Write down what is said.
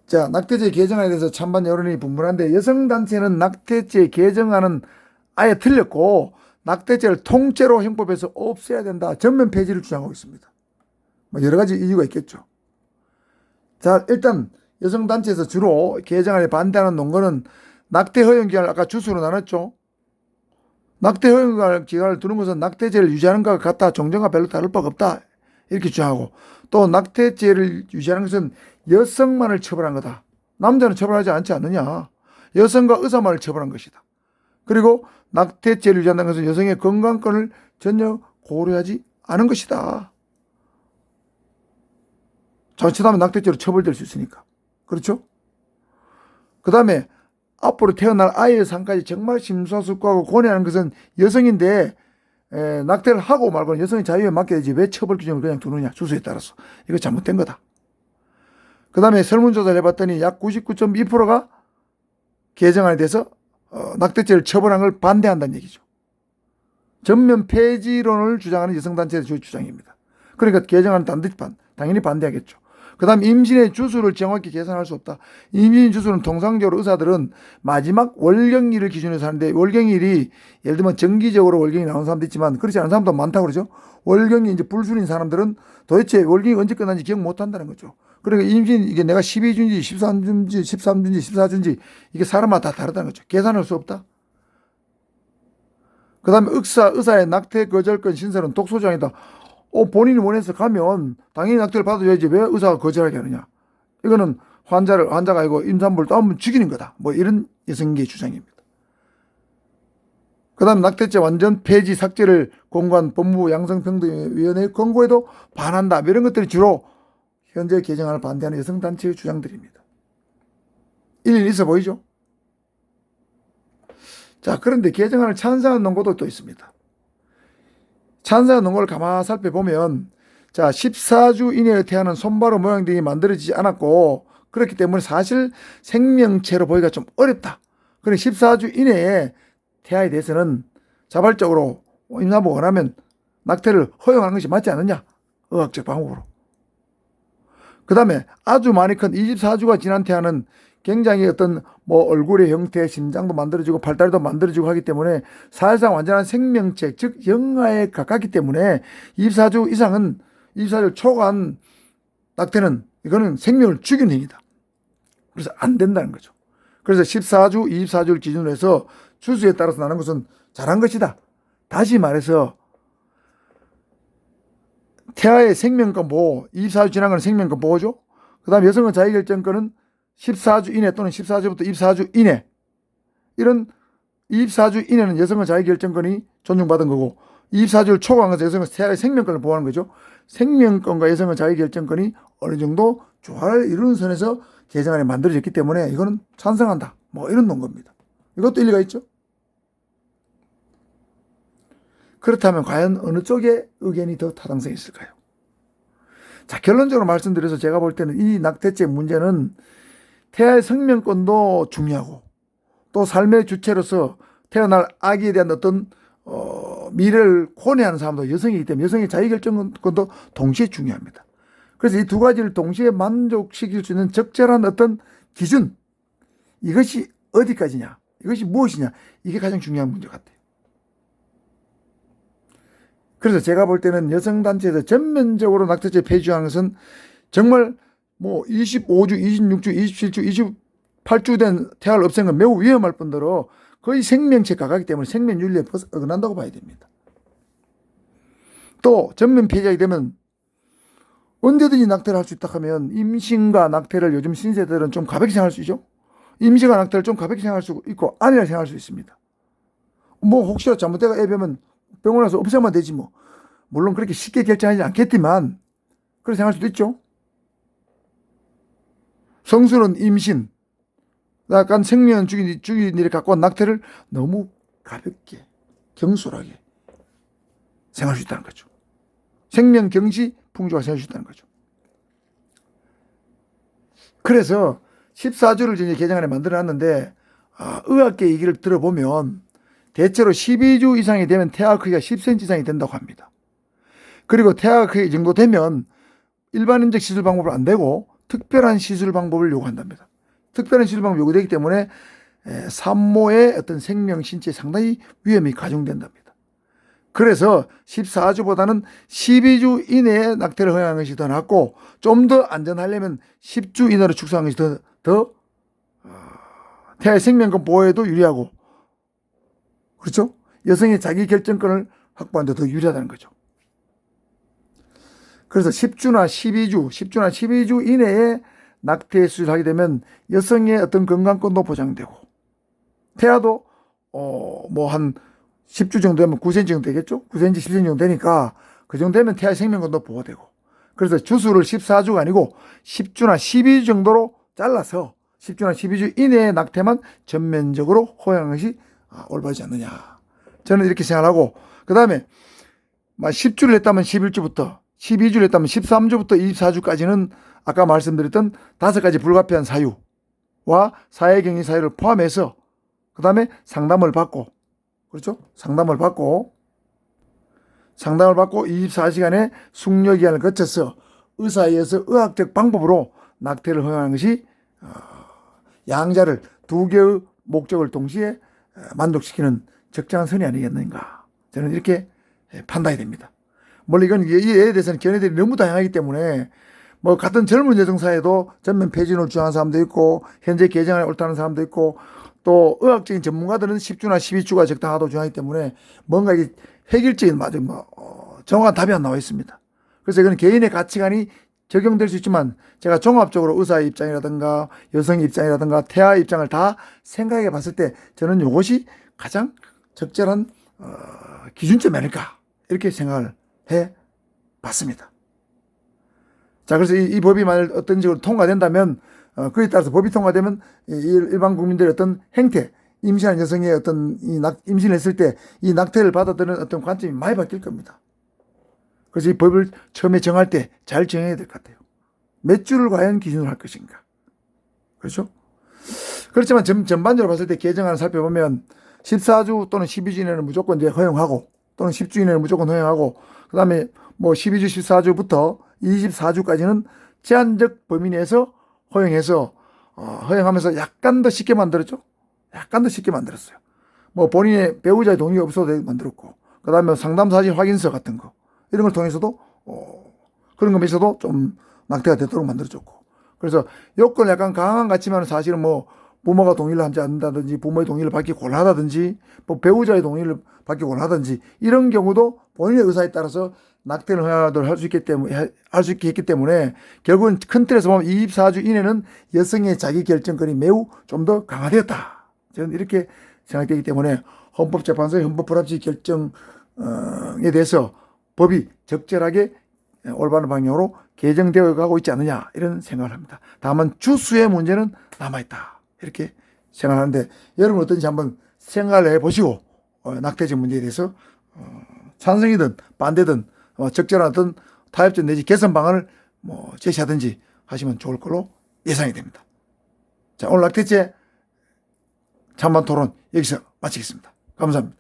자, 낙태죄 개정안에 대해서 찬반 여론이 분분한데 여성단체는 낙태죄 개정안은 아예 틀렸고 낙태죄를 통째로 형법에서 없애야 된다. 전면 폐지를 주장하고 있습니다. 뭐 여러 가지 이유가 있겠죠. 자, 일단 여성단체에서 주로 개정안에 반대하는 논거는 낙태 허용 기간을 아까 주수로 나눴죠. 낙태 허용 기간을 두는 것은 낙태죄를 유지하는 것과 같다. 정정과 별로 다를 바가 없다. 이렇게 주장하고 또 낙태죄를 유지하는 것은 여성만을 처벌한 거다. 남자는 처벌하지 않지 않느냐. 여성과 의사만을 처벌한 것이다. 그리고 낙태죄를 유지한다는 것은 여성의 건강권을 전혀 고려하지 않은 것이다. 잘못하면 낙태죄로 처벌될 수 있으니까. 그렇죠? 그 다음에 앞으로 태어날 아이의 삶까지 정말 심사숙고하고 고뇌하는 것은 여성인데 낙태를 하고 말고는 여성의 자유에 맡겨야지 왜 처벌 규정을 그냥 두느냐. 주소에 따라서. 이거 잘못된 거다. 그 다음에 설문조사를 해봤더니 약 99.2%가 개정안에 대해서 낙태죄를 처벌한 걸 반대한다는 얘기죠. 전면 폐지론을 주장하는 여성단체의 주장입니다. 그러니까 개정안은 당연히 반대하겠죠. 그 다음 임신의 주수를 정확히 계산할 수 없다. 임신 주수는 통상적으로 의사들은 마지막 월경일을 기준으로 하는데 월경일이 예를 들면 정기적으로 월경이 나오는 사람도 있지만 그렇지 않은 사람도 많다고 그러죠. 월경이 이제 불순인 사람들은 도대체 월경이 언제 끝난지 기억 못 한다는 거죠. 그러니까 임신 이게 내가 12주인지 13주인지 13주인지 14주인지 이게 사람마다 다 다르다는 거죠. 계산할 수 없다. 그 다음에 의사의 낙태 거절권 신설은 독소조항이다. 본인이 원해서 가면 당연히 낙태를 받아줘야지 왜 의사가 거절하게 하느냐. 이거는 환자가 아니고 임산부를 또 한번 죽이는 거다. 뭐 이런 여성계의 주장입니다. 그 다음 낙태죄 완전 폐지 삭제를 공고한 법무부 양성평등위원회의 권고에도 반한다. 이런 것들이 주로 현재 개정안을 반대하는 여성단체의 주장들입니다. 일리 있어 보이죠? 자, 그런데 개정안을 찬성하는 논거도 또 있습니다. 찬성하는 논거를 가만히 살펴보면 자, 14주 이내에 태어난 손바로 모양 등이 만들어지지 않았고 그렇기 때문에 사실 생명체로 보기가 좀 어렵다. 그러니 14주 이내에 태아에 대해서는 자발적으로 임산부가 원하면 낙태를 허용하는 것이 맞지 않느냐. 의학적 방법으로. 그 다음에 아주 많이 큰 24주가 지난 태아는 굉장히 어떤 뭐 얼굴의 형태, 심장도 만들어지고 팔다리도 만들어지고 하기 때문에 사실상 완전한 생명체, 즉 영아에 가깝기 때문에 24주 이상은 24주 초과한 낙태는 이거는 생명을 죽이는 행위다. 그래서 안 된다는 거죠. 그래서 14주, 24주를 기준으로 해서 주수에 따라서 나는 것은 잘한 것이다. 다시 말해서 태아의 생명권 보호, 24주 지난 건 생명권 보호죠. 그 다음에 여성의 자유결정권은 14주 이내 또는 14주부터 24주 이내 이런 24주 이내는 여성의 자유결정권이 존중받은 거고 24주를 초과한 것은 여성의 태아의 생명권을 보호하는 거죠. 생명권과 여성의 자유결정권이 어느 정도 조화를 이루는 선에서 개정안이 만들어졌기 때문에 이거는 찬성한다. 뭐 이런 논거입니다. 이것도 일리가 있죠. 그렇다면 과연 어느 쪽의 의견이 더 타당성이 있을까요? 자, 결론적으로 말씀드려서 제가 볼 때는 이 낙태죄 문제는 태아의 생명권도 중요하고 또 삶의 주체로서 태어날 아기에 대한 어떤 미래를 고뇌하는 사람도 여성이기 때문에 여성의 자유결정권도 동시에 중요합니다. 그래서 이 두 가지를 동시에 만족시킬 수 있는 적절한 어떤 기준, 이것이 어디까지냐, 이것이 무엇이냐, 이게 가장 중요한 문제 같아요. 그래서 제가 볼 때는 여성단체에서 전면적으로 낙태죄 폐지하는 것은 정말 뭐 25주, 26주, 27주, 28주 된 태아를 없애는 건 매우 위험할 뿐더러 거의 생명체 가깝기 때문에 생명윤리에 어긋난다고 봐야 됩니다. 또 전면 폐지하게 되면 언제든지 낙태를 할 수 있다 하면 임신과 낙태를 요즘 신세대들은 좀 가볍게 생각할 수 있죠. 임신과 낙태를 좀 가볍게 생각할 수 있고 아니라 생각할 수 있습니다. 뭐 혹시라도 잘못되가 애배면 병원에서 없애면 되지 뭐. 물론 그렇게 쉽게 결정하지 않겠지만 그렇게 생각할 수도 있죠. 성스러운 임신, 약간 생명 죽인 일을 갖고 온 낙태를 너무 가볍게 경솔하게 생각할 수 있다는 거죠. 생명 경시 풍조가 생길 수 있다는 거죠. 그래서 14주를 이제 개정안에 만들어놨는데 의학계 얘기를 들어보면 대체로 12주 이상이 되면 태아 크기가 10cm 이상이 된다고 합니다. 그리고 태아 크기 정도 되면 일반인적 시술 방법으로 안 되고 특별한 시술 방법을 요구한답니다. 특별한 시술 방법이 요구되기 때문에 산모의 어떤 생명 신체에 상당히 위험이 가중된답니다. 그래서 14주보다는 12주 이내에 낙태를 허용하는 것이 더 낫고, 좀 더 안전하려면 10주 이내로 축소하는 것이 더 태아의 생명권 보호에도 유리하고, 그렇죠? 여성의 자기 결정권을 확보하는 데 더 유리하다는 거죠. 그래서 10주나 12주 이내에 낙태 수술을 하게 되면 여성의 어떤 건강권도 보장되고, 태아도 뭐 한 10주 정도 되면 9cm 정도 되겠죠? 9cm, 10cm 정도 되니까 그 정도 되면 태아의 생명권도 보호되고, 그래서 주수를 14주가 아니고 10주나 12주 정도로 잘라서 10주나 12주 이내의 낙태만 전면적으로 허용하는 것이 올바르지 않느냐, 저는 이렇게 생각하고, 그 다음에 10주를 했다면 11주부터, 12주를 했다면 13주부터 24주까지는 아까 말씀드렸던 5가지 불가피한 사유와 사회경위 사유를 포함해서, 그 다음에 상담을 받고, 그렇죠? 상담을 받고 24시간의 숙려기간을 거쳐서 의사에 의해서 의학적 방법으로 낙태를 허용하는 것이 양자를 2개의 목적을 동시에 만족시키는 적정한 선이 아니겠는가, 저는 이렇게 판단이 됩니다. 물론 이건 이에 대해서는 견해들이 너무 다양하기 때문에 뭐 같은 젊은 여성 사회도 전면 폐지를 주장하는 사람도 있고, 현재 개정안에 옳다는 사람도 있고, 또 의학적인 전문가들은 10주나 12주가 적당하다고 주장하기 때문에 뭔가 이게 획일적인 정확한 답이 안 나와 있습니다. 그래서 이건 개인의 가치관이 적용될 수 있지만, 제가 종합적으로 의사의 입장이라든가 여성의 입장이라든가 태아의 입장을 다 생각해 봤을 때 저는 이것이 가장 적절한 기준점이 아닐까, 이렇게 생각을 해 봤습니다. 자, 그래서 이 법이 만약 어떤 식으로 통과된다면, 그에 따라서 법이 통과되면 일반 국민들의 어떤 행태, 임신한 여성의 어떤 임신을 했을 때 이 낙태를 받아들이는 어떤 관점이 많이 바뀔 겁니다. 그래서 이 법을 처음에 정할 때 잘 정해야 될 것 같아요. 몇 주를 과연 기준으로 할 것인가. 그렇죠? 그렇지만 전반적으로 봤을 때 개정안을 살펴보면 14주 또는 12주 이내는 무조건 이제 허용하고, 또는 10주 이내는 무조건 허용하고, 그 다음에 뭐 12주, 14주부터 24주까지는 제한적 범위 내에서 허용해서 허용하면서 약간 더 쉽게 만들었죠. 약간 더 쉽게 만들었어요. 뭐 본인의 배우자의 동의가 없어도 만들었고, 그 다음에 상담 사실 확인서 같은 거, 이런 걸 통해서도 그런 것에서도 좀 낙태가 되도록 만들어줬고, 그래서 요건을 약간 강한 것 같지만 사실은 뭐 부모가 동의를 하지 않는다든지, 부모의 동의를 받기 곤란하다든지, 뭐 배우자의 동의를 받기 곤란하다든지, 이런 경우도 본인의 의사에 따라서 낙태를 허용하도록 할 수 있게 했기 때문에 결국은 큰 틀에서 보면 24주 이내는 여성의 자기 결정권이 매우 좀 더 강화되었다, 저는 이렇게 생각되기 때문에 헌법재판소의 헌법불합치 결정에 대해서 법이 적절하게 올바른 방향으로 개정되어 가고 있지 않느냐, 이런 생각을 합니다. 다만 주수의 문제는 남아있다, 이렇게 생각하는데, 여러분 어떤지 한번 생각을 해보시고 낙태죄 문제에 대해서 찬성이든 반대든 적절한 어떤 타협점 내지 개선 방안을 제시하든지 하시면 좋을 걸로 예상이 됩니다. 자, 오늘 낙태죄 찬반 토론 여기서 마치겠습니다. 감사합니다.